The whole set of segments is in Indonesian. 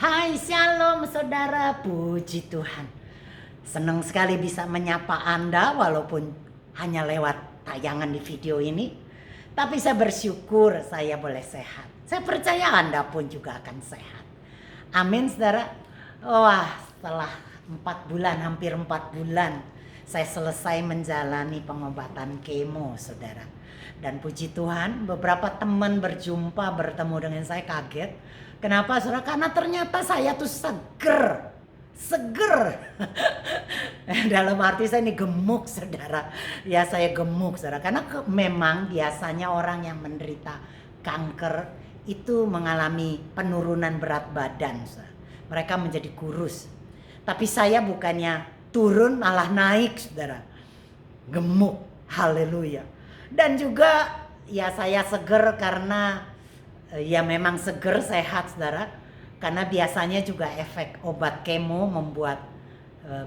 Hai, shalom saudara, puji Tuhan. Senang sekali bisa menyapa Anda walaupun hanya lewat tayangan di video ini. Tapi saya bersyukur saya boleh sehat. Saya percaya Anda pun juga akan sehat. Amin saudara. Wah, setelah 4 bulan, hampir 4 bulan saya selesai menjalani pengobatan kemo saudara. Dan puji Tuhan beberapa teman bertemu dengan saya kaget. Kenapa saudara? Karena ternyata saya tuh seger. Dalam arti saya ini gemuk saudara. Ya saya gemuk saudara. Karena memang biasanya orang yang menderita kanker itu mengalami penurunan berat badan saudara. Mereka menjadi kurus. Tapi saya bukannya turun malah naik saudara. Gemuk. Haleluya. Dan juga ya saya seger karena ya memang seger sehat saudara. Karena biasanya juga efek obat kemo membuat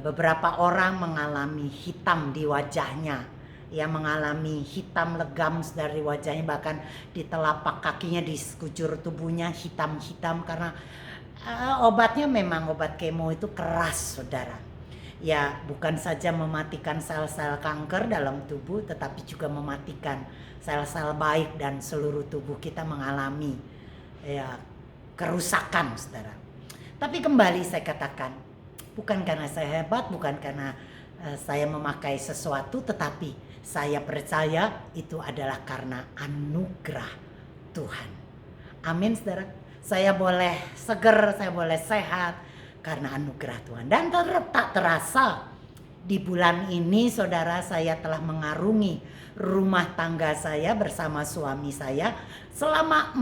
beberapa orang mengalami hitam di wajahnya. Ya mengalami hitam legam dari wajahnya, bahkan di telapak kakinya, di sekujur tubuhnya hitam-hitam karena obatnya memang obat kemo itu keras saudara. Ya bukan saja mematikan sel-sel kanker dalam tubuh, tetapi juga mematikan sel-sel baik dan seluruh tubuh kita mengalami ya kerusakan saudara. Tapi kembali saya katakan, bukan karena saya hebat, bukan karena saya memakai sesuatu, tetapi saya percaya itu adalah karena anugerah Tuhan. Amin saudara. Saya boleh seger, saya boleh sehat karena anugerah Tuhan. Dan tak terasa di bulan ini saudara, saya telah mengarungi rumah tangga saya bersama suami saya selama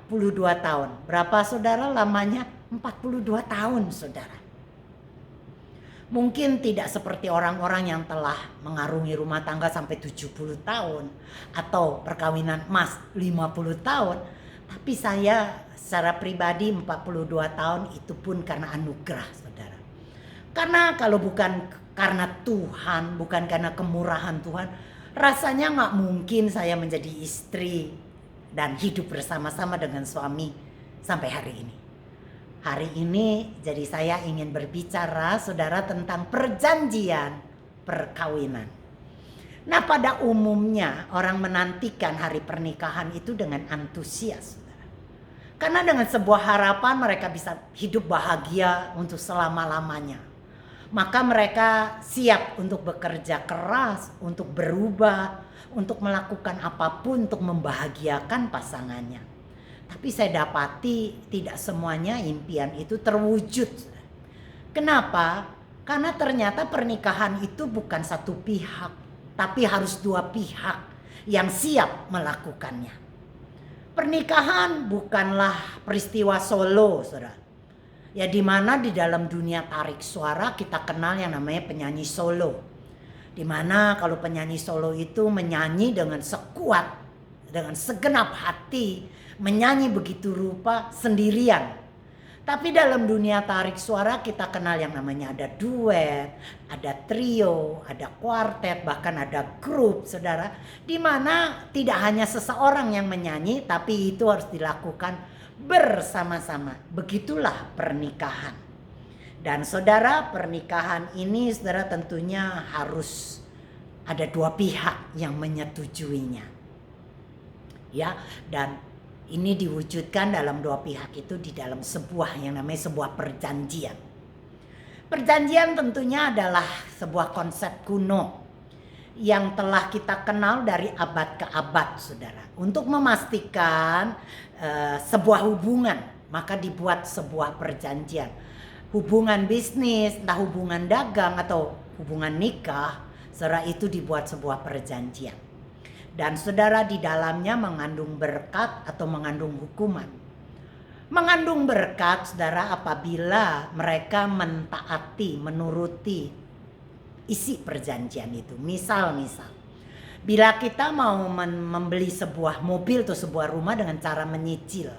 42 tahun. Berapa saudara lamanya? 42 tahun saudara. Mungkin tidak seperti orang-orang yang telah mengarungi rumah tangga sampai 70 tahun atau perkawinan emas 50 tahun. Tapi saya secara pribadi 42 tahun itu pun karena anugerah saudara. Karena kalau bukan karena Tuhan, bukan karena kemurahan Tuhan, rasanya gak mungkin saya menjadi istri dan hidup bersama-sama dengan suami sampai hari ini. Hari ini jadi saya ingin berbicara saudara tentang perjanjian perkawinan. Nah pada umumnya orang menantikan hari pernikahan itu dengan antusias. Karena dengan sebuah harapan mereka bisa hidup bahagia untuk selama-lamanya. Maka mereka siap untuk bekerja keras, untuk berubah, untuk melakukan apapun untuk membahagiakan pasangannya. Tapi saya dapati tidak semuanya impian itu terwujud. Kenapa? Karena ternyata pernikahan itu bukan satu pihak, tapi harus dua pihak yang siap melakukannya. Pernikahan bukanlah peristiwa solo, saudara. Ya dimana di dalam dunia tarik suara kita kenal yang namanya penyanyi solo. Dimana kalau penyanyi solo itu menyanyi dengan sekuat, dengan segenap hati, menyanyi begitu rupa sendirian. Tapi dalam dunia tarik suara kita kenal yang namanya ada duet, ada trio, ada kuartet, bahkan ada grup saudara. Dimana tidak hanya seseorang yang menyanyi, tapi itu harus dilakukan bersama-sama. Begitulah pernikahan. Dan saudara, pernikahan ini saudara tentunya harus ada dua pihak yang menyetujuinya. Ya, dan ini diwujudkan dalam dua pihak itu di dalam sebuah yang namanya sebuah perjanjian. Perjanjian tentunya adalah sebuah konsep kuno yang telah kita kenal dari abad ke abad saudara. Untuk memastikan sebuah hubungan maka dibuat sebuah perjanjian. Hubungan bisnis, entah hubungan dagang atau hubungan nikah, saudara itu dibuat sebuah perjanjian. Dan saudara di dalamnya mengandung berkat atau mengandung hukuman. Mengandung berkat saudara apabila mereka mentaati, menuruti isi perjanjian itu. Misal, bila kita mau membeli sebuah mobil atau sebuah rumah dengan cara menyicil,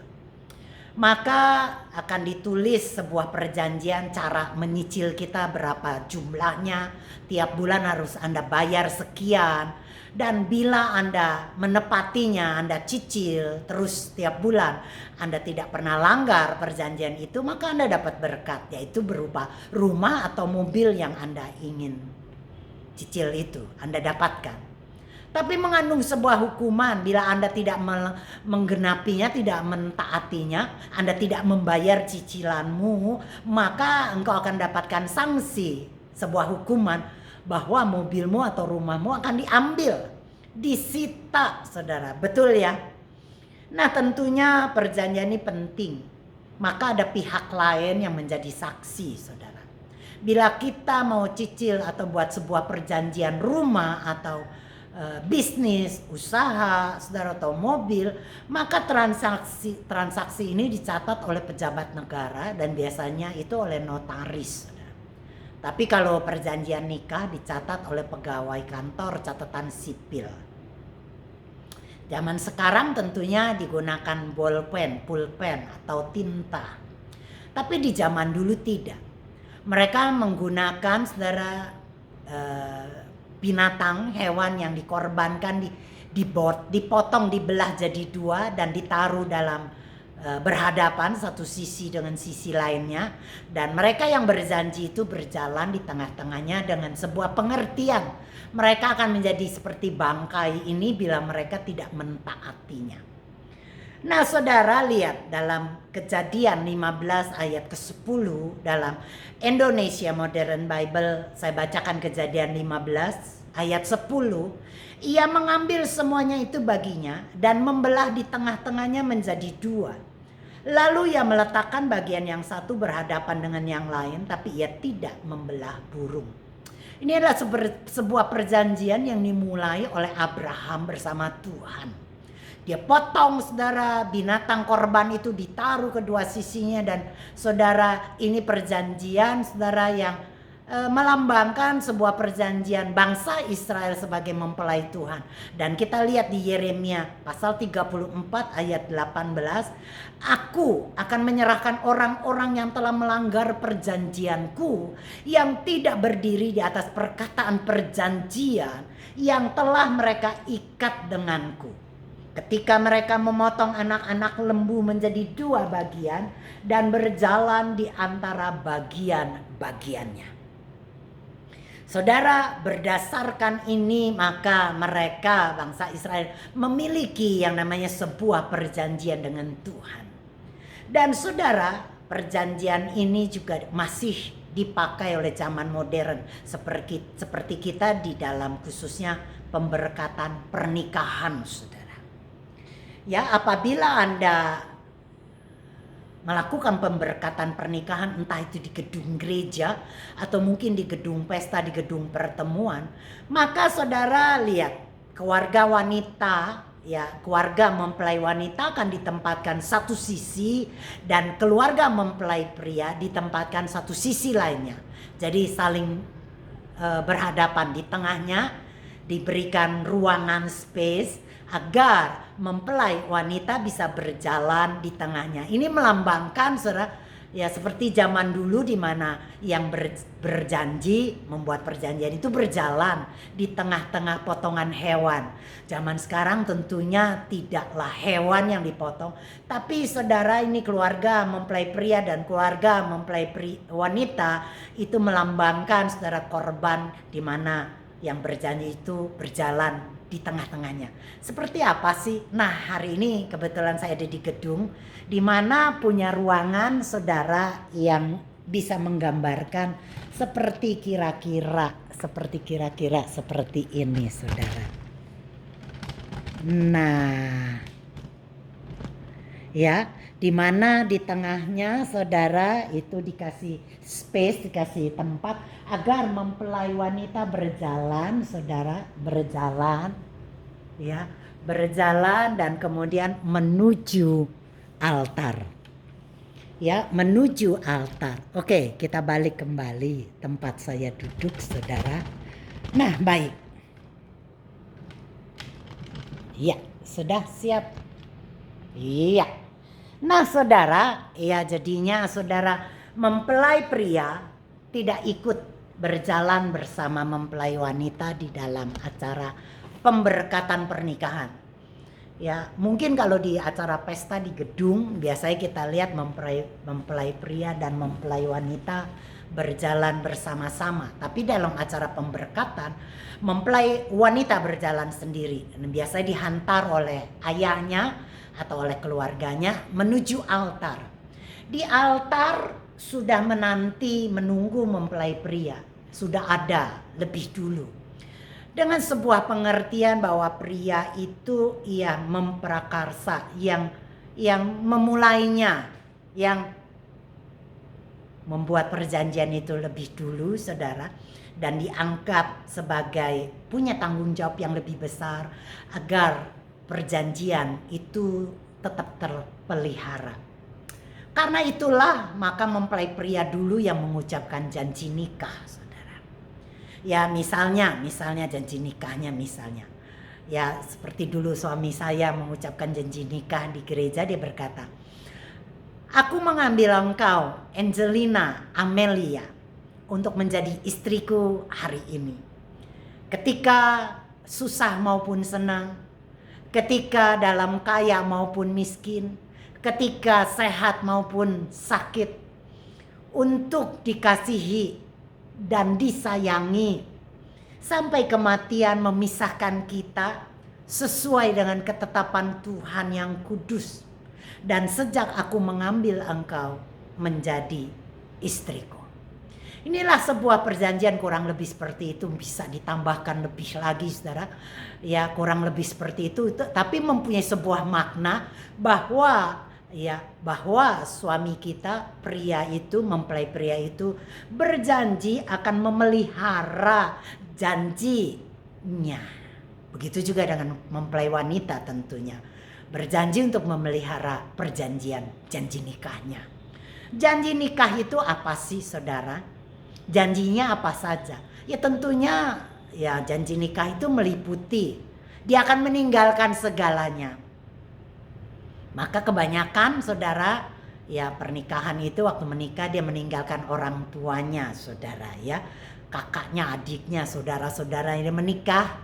maka akan ditulis sebuah perjanjian cara menyicil kita berapa jumlahnya, tiap bulan harus Anda bayar sekian. Dan bila Anda menepatinya, Anda cicil terus setiap bulan, Anda tidak pernah langgar perjanjian itu, maka Anda dapat berkat, yaitu berupa rumah atau mobil yang Anda ingin cicil itu, Anda dapatkan. Tapi mengandung sebuah hukuman bila Anda tidak menggenapinya, tidak mentaatinya, Anda tidak membayar cicilanmu, maka engkau akan dapatkan sanksi, sebuah hukuman, bahwa mobilmu atau rumahmu akan diambil, disita, saudara. Betul ya? Nah, tentunya perjanjian ini penting. Maka ada pihak lain yang menjadi saksi, saudara. Bila kita mau cicil atau buat sebuah perjanjian rumah atau bisnis, usaha, saudara, atau mobil, maka transaksi ini dicatat oleh pejabat negara dan biasanya itu oleh notaris. Tapi kalau perjanjian nikah dicatat oleh pegawai kantor catatan sipil. Zaman sekarang tentunya digunakan bolpen, pulpen atau tinta. Tapi di zaman dulu tidak. Mereka menggunakan, saudara, binatang, hewan yang dikorbankan, dipotong, dibelah jadi dua dan ditaruh dalam berhadapan satu sisi dengan sisi lainnya, dan mereka yang berjanji itu berjalan di tengah-tengahnya dengan sebuah pengertian. Mereka akan menjadi seperti bangkai ini bila mereka tidak mentaatinya. Nah, saudara, lihat dalam Kejadian 15 ayat ke-10 dalam Indonesia Modern Bible, saya bacakan Kejadian 15 ayat 10. Ia mengambil semuanya itu baginya dan membelah di tengah-tengahnya menjadi dua. Lalu ia meletakkan bagian yang satu berhadapan dengan yang lain, tapi ia tidak membelah burung. Ini adalah sebuah perjanjian yang dimulai oleh Abraham bersama Tuhan. Dia potong, saudara, binatang korban itu ditaruh kedua sisinya, dan saudara, ini perjanjian, saudara, yang melambangkan sebuah perjanjian bangsa Israel sebagai mempelai Tuhan. Dan kita lihat di Yeremia pasal 34 ayat 18, aku akan menyerahkan orang-orang yang telah melanggar perjanjianku, yang tidak berdiri di atas perkataan perjanjian yang telah mereka ikat denganku. Ketika mereka memotong anak-anak lembu menjadi dua bagian dan berjalan di antara bagian-bagiannya. Saudara, berdasarkan ini maka mereka, bangsa Israel, memiliki yang namanya sebuah perjanjian dengan Tuhan. Dan saudara, perjanjian ini juga masih dipakai oleh zaman modern, seperti kita di dalam khususnya pemberkatan pernikahan, saudara. Ya, apabila Anda melakukan pemberkatan pernikahan, entah itu di gedung gereja atau mungkin di gedung pesta, di gedung pertemuan, maka saudara lihat, keluarga wanita, ya, keluarga mempelai wanita akan ditempatkan satu sisi dan keluarga mempelai pria ditempatkan satu sisi lainnya. Jadi saling berhadapan, di tengahnya diberikan ruangan space agar mempelai wanita bisa berjalan di tengahnya. Ini melambangkan, saudara, ya, seperti zaman dulu di mana yang berjanji, membuat perjanjian itu berjalan di tengah-tengah potongan hewan. Zaman sekarang tentunya tidaklah hewan yang dipotong, tapi saudara, ini keluarga mempelai pria dan keluarga mempelai wanita itu melambangkan, saudara, korban di mana yang berjanji itu berjalan di tengah-tengahnya. Seperti apa sih? Nah, hari ini kebetulan saya ada di gedung di mana punya ruangan, saudara, yang bisa menggambarkan seperti kira-kira seperti ini, saudara. Nah, ya, di mana di tengahnya, saudara, itu dikasih space, dikasih tempat agar mempelai wanita berjalan, saudara, berjalan dan kemudian menuju altar. Ya, menuju altar. Oke, kita balik kembali tempat saya duduk, saudara. Nah, baik. Ya, sudah siap. Iya. Nah, saudara, ya, jadinya saudara, mempelai pria tidak ikut berjalan bersama mempelai wanita di dalam acara pemberkatan pernikahan. Ya, mungkin kalau di acara pesta di gedung biasanya kita lihat mempelai pria dan mempelai wanita berjalan bersama-sama. Tapi dalam acara pemberkatan, mempelai wanita berjalan sendiri. Dan biasanya dihantar oleh ayahnya atau oleh keluarganya menuju altar. Di altar sudah menunggu mempelai pria. Sudah ada lebih dulu. Dengan sebuah pengertian bahwa pria itu yang memprakarsa, yang memulainya, yang membuat perjanjian itu lebih dulu, saudara, dan dianggap sebagai punya tanggung jawab yang lebih besar agar perjanjian itu tetap terpelihara. Karena itulah maka mempelai pria dulu yang mengucapkan janji nikah. Ya misalnya janji nikahnya misalnya. Ya seperti dulu suami saya mengucapkan janji nikah di gereja, dia berkata, "Aku mengambil engkau, Angelina Amelia, untuk menjadi istriku hari ini. Ketika susah maupun senang, ketika dalam kaya maupun miskin, ketika sehat maupun sakit, untuk dikasihi dan disayangi sampai kematian memisahkan kita sesuai dengan ketetapan Tuhan yang kudus. Dan sejak aku mengambil engkau menjadi istriku." Inilah sebuah perjanjian kurang lebih seperti itu, bisa ditambahkan lebih lagi saudara. Ya kurang lebih seperti itu tapi mempunyai sebuah makna bahwa suami kita, pria itu, mempelai pria itu berjanji akan memelihara janjinya. Begitu juga dengan mempelai wanita tentunya. Berjanji untuk memelihara perjanjian, janji nikahnya. Janji nikah itu apa sih saudara? Janjinya apa saja? Ya tentunya ya janji nikah itu meliputi dia akan meninggalkan segalanya. Maka kebanyakan saudara ya pernikahan itu waktu menikah dia meninggalkan orang tuanya saudara ya. Kakaknya, adiknya, saudara-saudara yang menikah.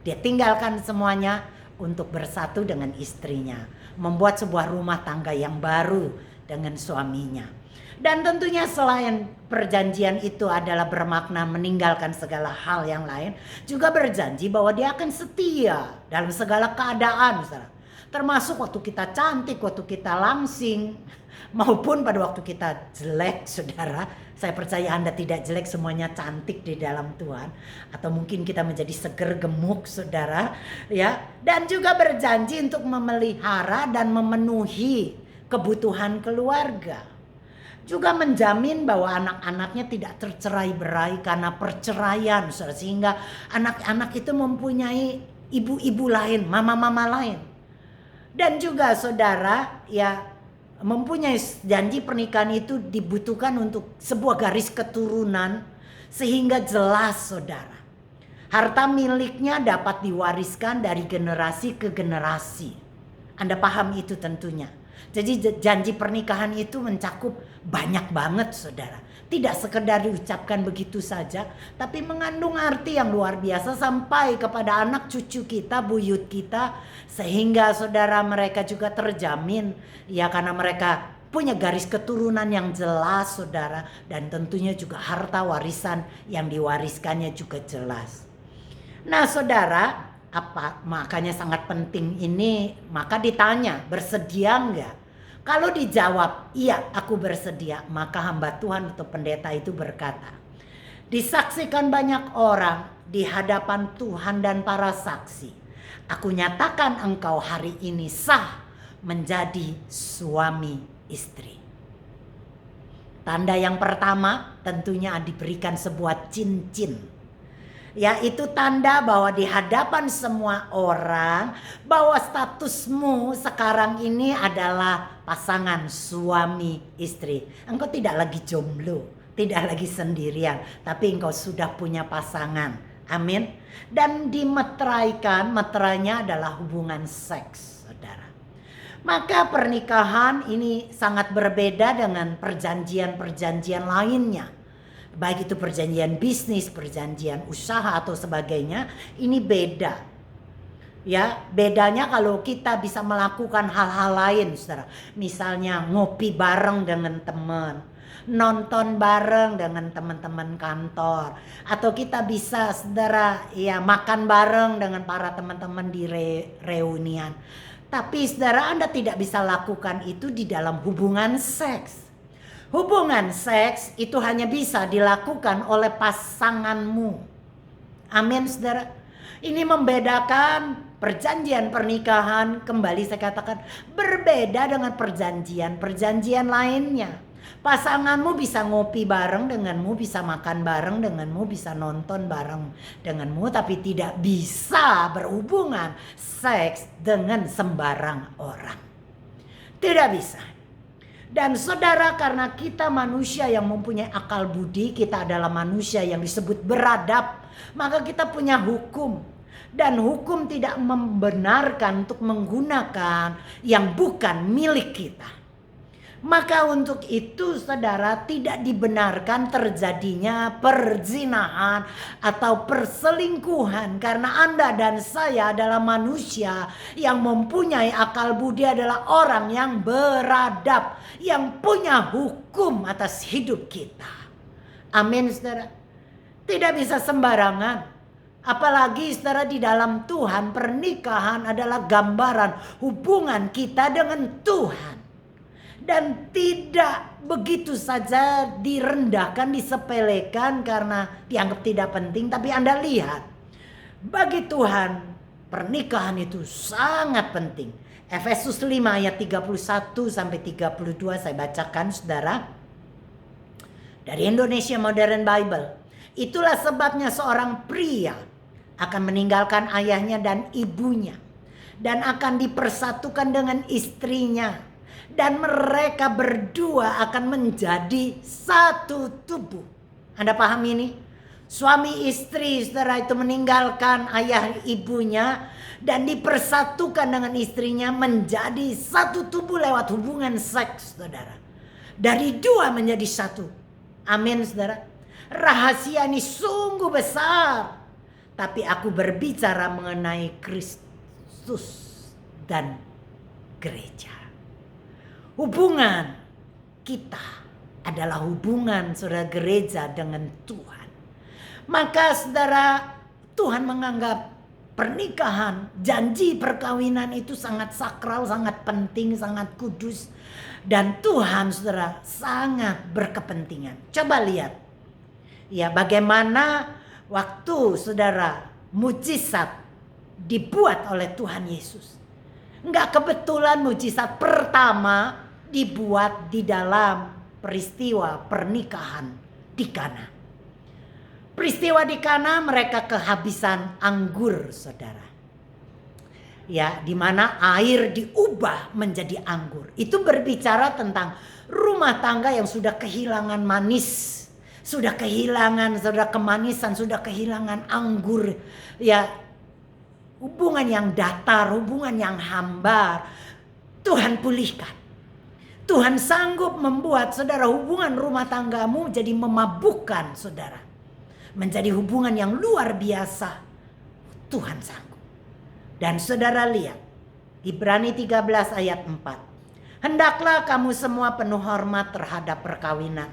Dia tinggalkan semuanya untuk bersatu dengan istrinya. Membuat sebuah rumah tangga yang baru dengan suaminya. Dan tentunya selain perjanjian itu adalah bermakna meninggalkan segala hal yang lain. Juga berjanji bahwa dia akan setia dalam segala keadaan saudara. Termasuk waktu kita cantik, waktu kita langsing, maupun pada waktu kita jelek saudara. Saya percaya Anda tidak jelek, semuanya cantik di dalam Tuhan. Atau mungkin kita menjadi seger gemuk saudara ya. Dan juga berjanji untuk memelihara dan memenuhi kebutuhan keluarga. Juga menjamin bahwa anak-anaknya tidak tercerai-berai karena perceraian saudara. Sehingga anak-anak itu mempunyai ibu-ibu lain, mama-mama lain. Dan juga saudara ya mempunyai janji pernikahan itu dibutuhkan untuk sebuah garis keturunan sehingga jelas saudara. Harta miliknya dapat diwariskan dari generasi ke generasi. Anda paham itu tentunya. Jadi janji pernikahan itu mencakup banyak banget saudara. Tidak sekedar diucapkan begitu saja, tapi mengandung arti yang luar biasa sampai kepada anak cucu kita, buyut kita. Sehingga saudara mereka juga terjamin ya karena mereka punya garis keturunan yang jelas saudara. Dan tentunya juga harta warisan yang diwariskannya juga jelas. Nah saudara, makanya sangat penting ini, maka ditanya bersedia enggak? Kalau dijawab iya aku bersedia, maka hamba Tuhan atau pendeta itu berkata, disaksikan banyak orang di hadapan Tuhan dan para saksi, aku nyatakan engkau hari ini sah menjadi suami istri. Tanda yang pertama tentunya diberikan sebuah cincin. Yaitu tanda bahwa di hadapan semua orang bahwa statusmu sekarang ini adalah pasangan suami istri. Engkau tidak lagi jomblo, tidak lagi sendirian, tapi engkau sudah punya pasangan. Amin. Dan dimeteraikan, meterainya adalah hubungan seks, saudara. Maka pernikahan ini sangat berbeda dengan perjanjian-perjanjian lainnya. baik itu perjanjian bisnis, perjanjian usaha atau sebagainya, ini beda. Ya, bedanya kalau kita bisa melakukan hal-hal lain, saudara. Misalnya ngopi bareng dengan teman, nonton bareng dengan teman-teman kantor, atau kita bisa, saudara, ya makan bareng dengan para teman-teman di reunian. Tapi saudara, Anda tidak bisa lakukan itu di dalam hubungan seks. Hubungan seks itu hanya bisa dilakukan oleh pasanganmu. Amin, saudara. Ini membedakan perjanjian pernikahan, kembali saya katakan, berbeda dengan perjanjian lainnya. Pasanganmu bisa ngopi bareng denganmu, bisa makan bareng denganmu, bisa nonton bareng denganmu, tapi tidak bisa berhubungan seks dengan sembarang orang. Tidak bisa. Dan saudara, karena kita manusia yang mempunyai akal budi, kita adalah manusia yang disebut beradab, maka kita punya hukum. Dan hukum tidak membenarkan untuk menggunakan yang bukan milik kita. Maka untuk itu saudara, tidak dibenarkan terjadinya perzinahan atau perselingkuhan. Karena Anda dan saya adalah manusia yang mempunyai akal budi, adalah orang yang beradab, yang punya hukum atas hidup kita. Amin, saudara. Tidak bisa sembarangan. Apalagi saudara, di dalam Tuhan, pernikahan adalah gambaran hubungan kita dengan Tuhan. Dan tidak begitu saja direndahkan, disepelekan karena dianggap tidak penting. Tapi Anda lihat, bagi Tuhan pernikahan itu sangat penting. Efesus 5 ayat 31 sampai 32 saya bacakan, saudara. Dari Indonesia Modern Bible. Itulah sebabnya seorang pria akan meninggalkan ayahnya dan ibunya, dan akan dipersatukan dengan istrinya. Dan mereka berdua akan menjadi satu tubuh. Anda paham ini? Suami istri, saudara, itu meninggalkan ayah ibunya dan dipersatukan dengan istrinya menjadi satu tubuh lewat hubungan seks, saudara. Dari dua menjadi satu. Amin, saudara. Rahasia ini sungguh besar. Tapi aku berbicara mengenai Kristus dan gereja. Hubungan kita adalah hubungan saudara gereja dengan Tuhan. Maka saudara, Tuhan menganggap pernikahan, janji perkawinan itu sangat sakral, sangat penting, sangat kudus. Dan Tuhan saudara sangat berkepentingan. Coba lihat ya bagaimana waktu saudara mujizat dibuat oleh Tuhan Yesus. Enggak kebetulan mujizat pertama dibuat di dalam peristiwa pernikahan di Kana. Peristiwa di Kana, mereka kehabisan anggur, saudara. Ya, di mana air diubah menjadi anggur. Itu berbicara tentang rumah tangga yang sudah kehilangan manis, sudah kehilangan saudara kemanisan, sudah kehilangan anggur. Ya, hubungan yang datar, hubungan yang hambar, Tuhan pulihkan. Tuhan sanggup membuat saudara hubungan rumah tanggamu jadi memabukkan, saudara. Menjadi hubungan yang luar biasa. Tuhan sanggup. Dan saudara lihat, Ibrani 13 ayat 4. Hendaklah kamu semua penuh hormat terhadap perkawinan.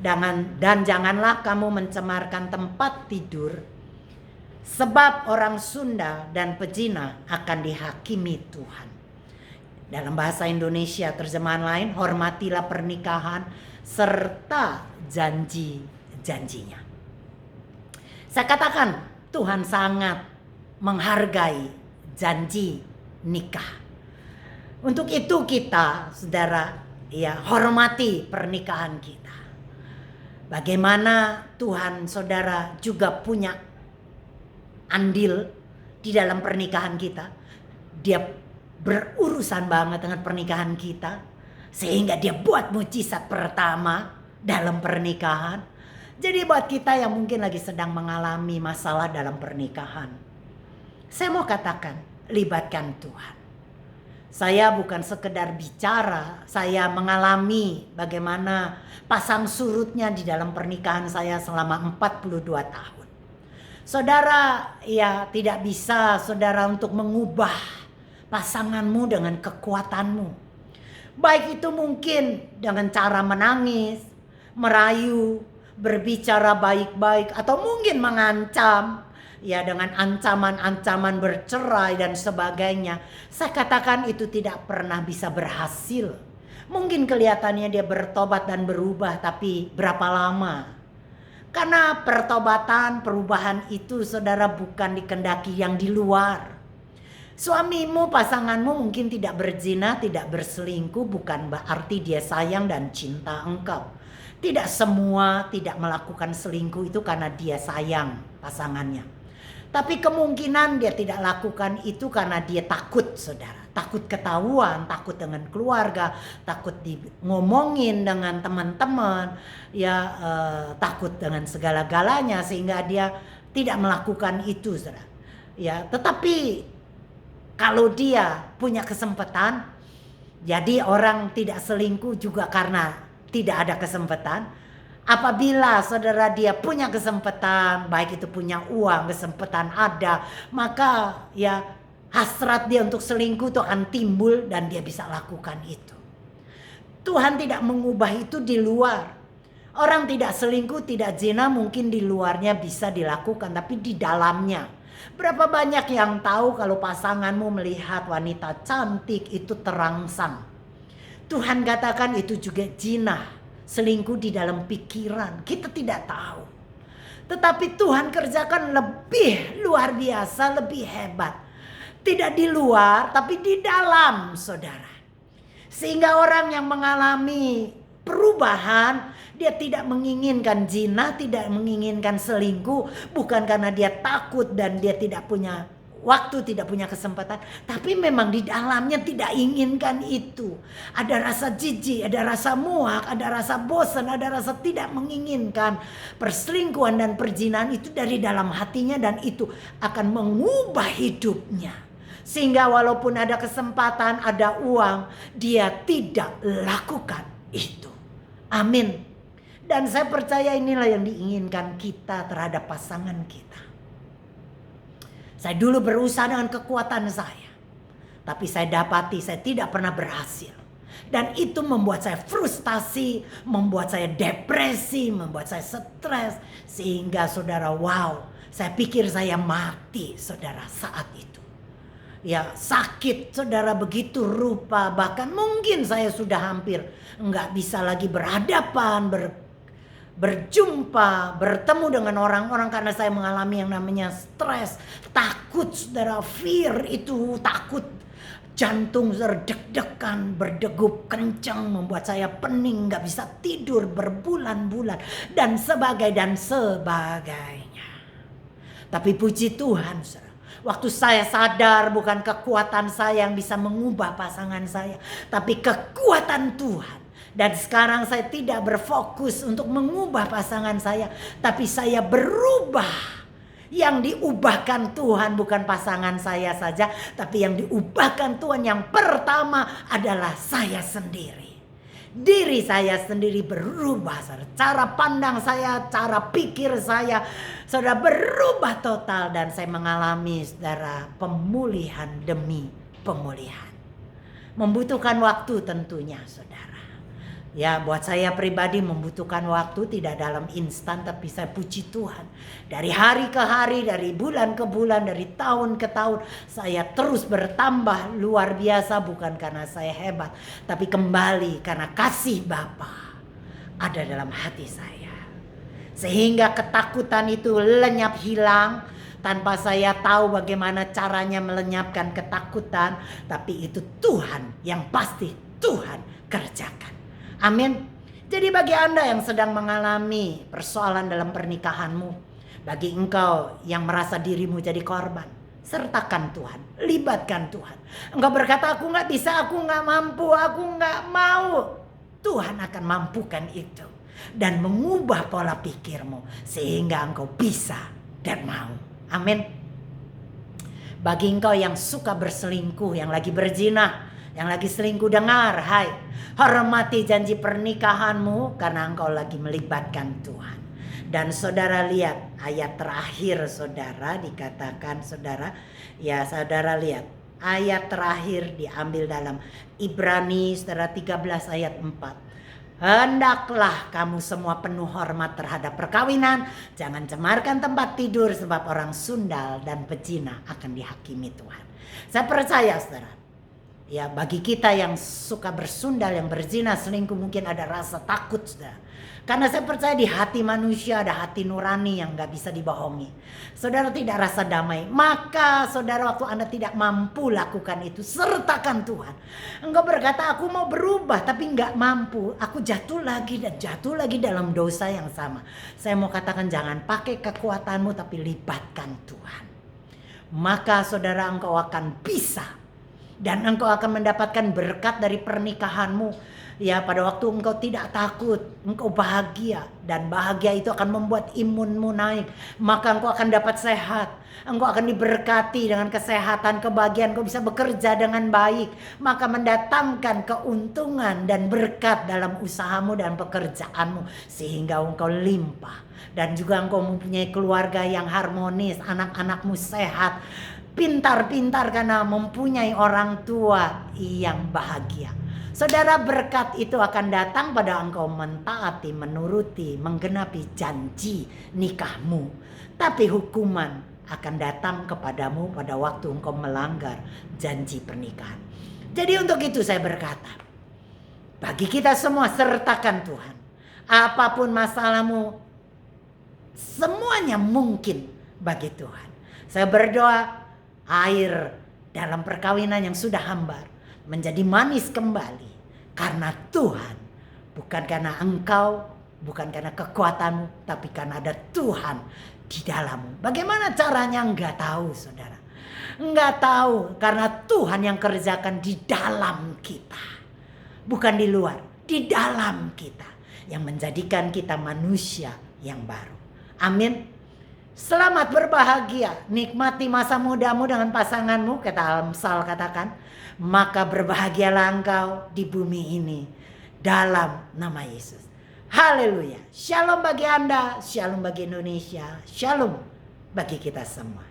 Dan janganlah kamu mencemarkan tempat tidur. Sebab orang Sunda dan pezina akan dihakimi Tuhan. Dalam bahasa Indonesia terjemahan lain, hormatilah pernikahan serta janji-janjinya. Saya katakan Tuhan sangat menghargai janji nikah. Untuk itu kita, saudara, ya hormati pernikahan kita. Bagaimana Tuhan saudara juga punya andil di dalam pernikahan kita. Dia berurusan banget dengan pernikahan kita, sehingga dia buat mujizat pertama dalam pernikahan. Jadi buat kita yang mungkin lagi sedang mengalami masalah dalam pernikahan, saya mau katakan, libatkan Tuhan. Saya bukan sekedar bicara, saya mengalami bagaimana pasang surutnya di dalam pernikahan saya selama 42 tahun. Saudara, ya tidak bisa saudara untuk mengubah pasanganmu dengan kekuatanmu. Baik itu mungkin dengan cara menangis, merayu, berbicara baik-baik, atau mungkin mengancam, ya dengan ancaman-ancaman bercerai dan sebagainya. Saya katakan itu tidak pernah bisa berhasil. Mungkin kelihatannya dia bertobat dan berubah, tapi berapa lama? Karena pertobatan, perubahan itu saudara bukan dikehendaki yang di luar. Suamimu, pasanganmu mungkin tidak berzina, tidak berselingkuh, bukan berarti dia sayang dan cinta engkau. Tidak semua tidak melakukan selingkuh itu karena dia sayang pasangannya. Tapi kemungkinan dia tidak lakukan itu karena dia takut, saudara. Takut ketahuan, takut dengan keluarga, takut ngomongin dengan teman-teman, ya takut dengan segala-galanya sehingga dia tidak melakukan itu, saudara. Ya, tetapi kalau dia punya kesempatan, jadi orang tidak selingkuh juga karena tidak ada kesempatan. Apabila saudara dia punya kesempatan, baik itu punya uang, kesempatan ada, maka ya hasrat dia untuk selingkuh itu akan timbul dan dia bisa lakukan itu. Tuhan tidak mengubah itu di luar. Orang tidak selingkuh, tidak zina mungkin di luarnya bisa dilakukan, tapi di dalamnya. Berapa banyak yang tahu kalau pasanganmu melihat wanita cantik itu terangsang. Tuhan katakan itu juga zina, selingkuh di dalam pikiran. Kita tidak tahu. Tetapi Tuhan kerjakan lebih luar biasa, lebih hebat. Tidak di luar, tapi di dalam, saudara. Sehingga orang yang mengalami perubahan, dia tidak menginginkan zina, tidak menginginkan selingkuh, bukan karena dia takut dan dia tidak punya waktu, tidak punya kesempatan, tapi memang di dalamnya tidak inginkan itu. Ada rasa jijik, ada rasa muak, ada rasa bosan, ada rasa tidak menginginkan perselingkuhan dan perzinahan itu dari dalam hatinya, dan itu akan mengubah hidupnya. Sehingga walaupun ada kesempatan, ada uang, dia tidak lakukan itu. Amin. Dan saya percaya inilah yang diinginkan kita terhadap pasangan kita. Saya dulu berusaha dengan kekuatan saya, tapi saya dapati saya tidak pernah berhasil. Dan itu membuat saya frustasi, membuat saya depresi, membuat saya stres. Sehingga saudara, wow, saya pikir saya mati, saudara, saat itu. Ya sakit, saudara, begitu rupa. Bahkan mungkin saya sudah hampir nggak bisa lagi berhadapan, berjumpa, bertemu dengan orang-orang karena saya mengalami yang namanya stres, takut, saudara, fear itu takut, jantung deg-degan, berdegup kencang, membuat saya pening, nggak bisa tidur berbulan-bulan dan sebagainya. Tapi puji Tuhan, saudara, waktu saya sadar bukan kekuatan saya yang bisa mengubah pasangan saya, tapi kekuatan Tuhan. Dan sekarang saya tidak berfokus untuk mengubah pasangan saya, tapi saya berubah. Yang diubahkan Tuhan bukan pasangan saya saja, tapi yang diubahkan Tuhan yang pertama adalah saya sendiri. Diri saya sendiri berubah, saudara. Cara pandang saya, cara pikir saya, saudara, berubah total. Dan saya mengalami, saudara, pemulihan demi pemulihan. Membutuhkan waktu tentunya, saudara. Ya, buat saya pribadi membutuhkan waktu, tidak dalam instan, tapi saya puji Tuhan. Dari hari ke hari, dari bulan ke bulan, dari tahun ke tahun, saya terus bertambah luar biasa, bukan karena saya hebat, tapi kembali karena kasih Bapa ada dalam hati saya. Sehingga ketakutan itu lenyap hilang, tanpa saya tahu bagaimana caranya melenyapkan ketakutan, tapi itu Tuhan yang pasti Tuhan kerjakan. Amin. Jadi bagi Anda yang sedang mengalami persoalan dalam pernikahanmu, bagi engkau yang merasa dirimu jadi korban, sertakan Tuhan, libatkan Tuhan. Engkau berkata, aku gak bisa, aku gak mampu, aku gak mau. Tuhan akan mampukan itu dan mengubah pola pikirmu sehingga engkau bisa dan mau. Amin. Bagi engkau yang suka berselingkuh, yang lagi berzina, Yang lagi selingkuh dengar, hai, hormati janji pernikahanmu karena engkau lagi melibatkan Tuhan. Dan saudara lihat ayat terakhir saudara dikatakan saudara, ya saudara lihat ayat terakhir diambil dalam Ibrani saudara 13 ayat 4. Hendaklah kamu semua penuh hormat terhadap perkawinan. Jangan cemarkan tempat tidur sebab orang sundal dan pezina akan dihakimi Tuhan. Saya percaya saudara, ya bagi kita yang suka bersundal, yang berzina, selingkuh mungkin ada rasa takut saudara. Karena saya percaya di hati manusia ada hati nurani yang gak bisa dibohongi. Saudara tidak rasa damai. Maka saudara waktu Anda tidak mampu lakukan itu, sertakan Tuhan. Engkau berkata aku mau berubah tapi gak mampu. Aku jatuh lagi dan jatuh lagi dalam dosa yang sama. Saya mau katakan jangan pakai kekuatanmu tapi libatkan Tuhan. Maka saudara engkau akan bisa. Dan engkau akan mendapatkan berkat dari pernikahanmu. Ya pada waktu engkau tidak takut, engkau bahagia. Dan bahagia itu akan membuat imunmu naik. Maka engkau akan dapat sehat. Engkau akan diberkati dengan kesehatan, kebahagiaan. Engkau bisa bekerja dengan baik. Maka mendatangkan keuntungan dan berkat dalam usahamu dan pekerjaanmu. Sehingga engkau limpah. Dan juga engkau mempunyai keluarga yang harmonis. Anak-anakmu sehat. Pintar-pintar karena mempunyai orang tua yang bahagia. Saudara, berkat itu akan datang pada engkau mentaati, menuruti, menggenapi janji nikahmu. Tapi hukuman akan datang kepadamu pada waktu engkau melanggar janji pernikahan. Jadi untuk itu saya berkata, bagi kita semua sertakan Tuhan. Apapun masalahmu, semuanya mungkin bagi Tuhan. Saya berdoa air dalam perkawinan yang sudah hambar menjadi manis kembali. Karena Tuhan, bukan karena engkau, bukan karena kekuatanmu, tapi karena ada Tuhan di dalammu. Bagaimana caranya enggak tahu saudara. Enggak tahu karena Tuhan yang kerjakan di dalam kita. Bukan di luar, di dalam kita. Yang menjadikan kita manusia yang baru. Amin. Selamat berbahagia, nikmati masa mudamu dengan pasanganmu, kata Amsal katakan. Maka berbahagialah engkau di bumi ini dalam nama Yesus. Haleluya. Shalom bagi Anda, shalom bagi Indonesia, shalom bagi kita semua.